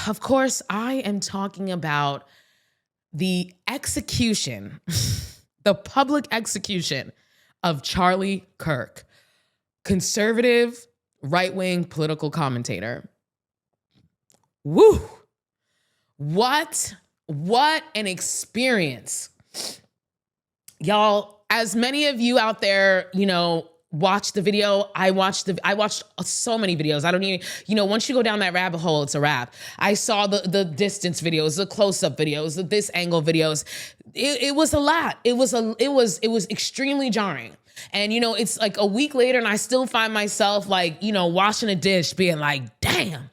of course, I am talking about the execution, the public execution of Charlie Kirk, conservative, right-wing political commentator. Woo! What an experience. Y'all, as many of you out there, watch the video. I watched so many videos. I don't even, once you go down that rabbit hole, it's a wrap. I saw the distance videos, the close-up videos, the this angle videos. It was a lot. It was extremely jarring. And, it's like a week later and I still find myself washing a dish being like, damn.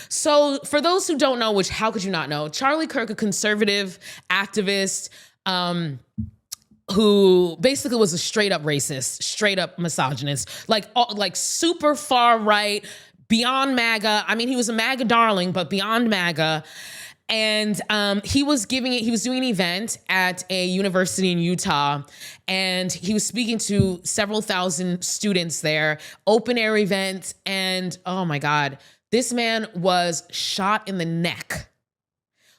So for those who don't know, which how could you not know, Charlie Kirk, a conservative activist, who basically was a straight up racist, straight up misogynist, like super far right, beyond MAGA. I mean, he was a MAGA darling, but beyond MAGA. And he was doing an event at a university in Utah, and he was speaking to several thousand students there, open air event. And oh my God, this man was shot in the neck.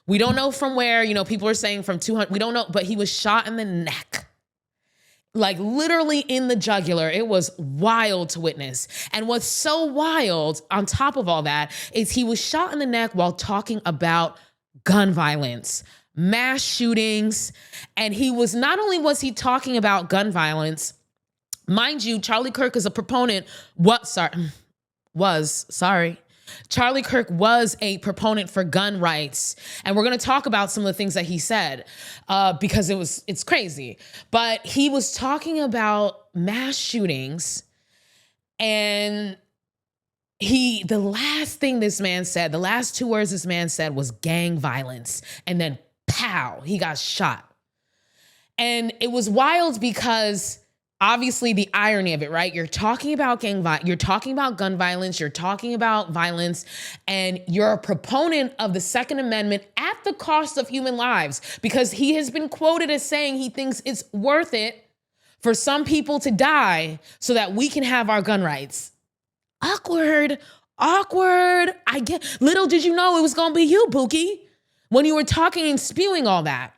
We don't know from where, people are saying from 200, we don't know, but he was shot in the neck. Like literally in the jugular. It was wild to witness. And what's so wild on top of all that is he was shot in the neck while talking about gun violence, mass shootings. And not only was he talking about gun violence, mind you, Charlie Kirk is a proponent, Charlie Kirk was a proponent for gun rights. And we're going to talk about some of the things that he said because it's crazy. But he was talking about mass shootings, and the last thing this man said, the last two words this man said was gang violence. And then pow, he got shot. And it was wild because obviously the irony of it, right? You're talking about you're talking about gun violence, you're talking about violence, and you're a proponent of the Second Amendment at the cost of human lives, because he has been quoted as saying he thinks it's worth it for some people to die so that we can have our gun rights. Awkward. Little did you know it was going to be you, Pookie, when you were talking and spewing all that.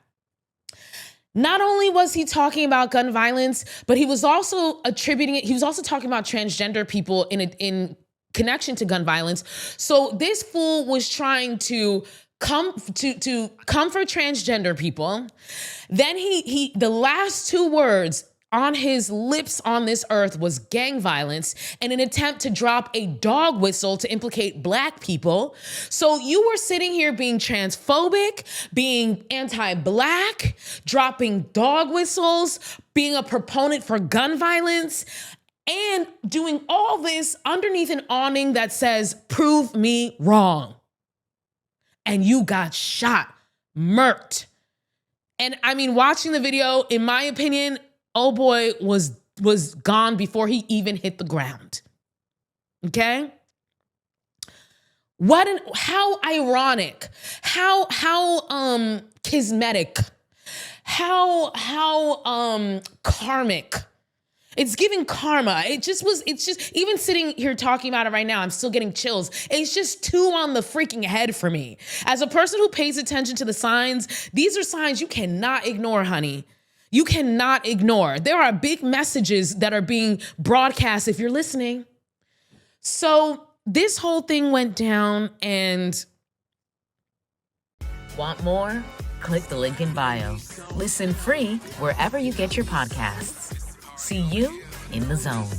Not only was he talking about gun violence, but he was also talking about transgender people in connection to gun violence. So this fool was trying to come for transgender people. Then the last two words on his lips on this earth was gang violence, in an attempt to drop a dog whistle to implicate Black people. So you were sitting here being transphobic, being anti-Black, dropping dog whistles, being a proponent for gun violence, and doing all this underneath an awning that says, "Prove me wrong." And you got shot, murked. And I mean, watching the video, in my opinion, oh boy was gone before he even hit the ground. Okay? How ironic, how kismetic, how karmic. It's giving karma. It's just, even sitting here talking about it right now, I'm still getting chills. It's just too on the freaking head for me. As a person who pays attention to the signs, these are signs you cannot ignore, honey. You cannot ignore. There are big messages that are being broadcast if you're listening. So this whole thing went down, and want more? Click the link in bio. Listen free wherever you get your podcasts. See you in the zone.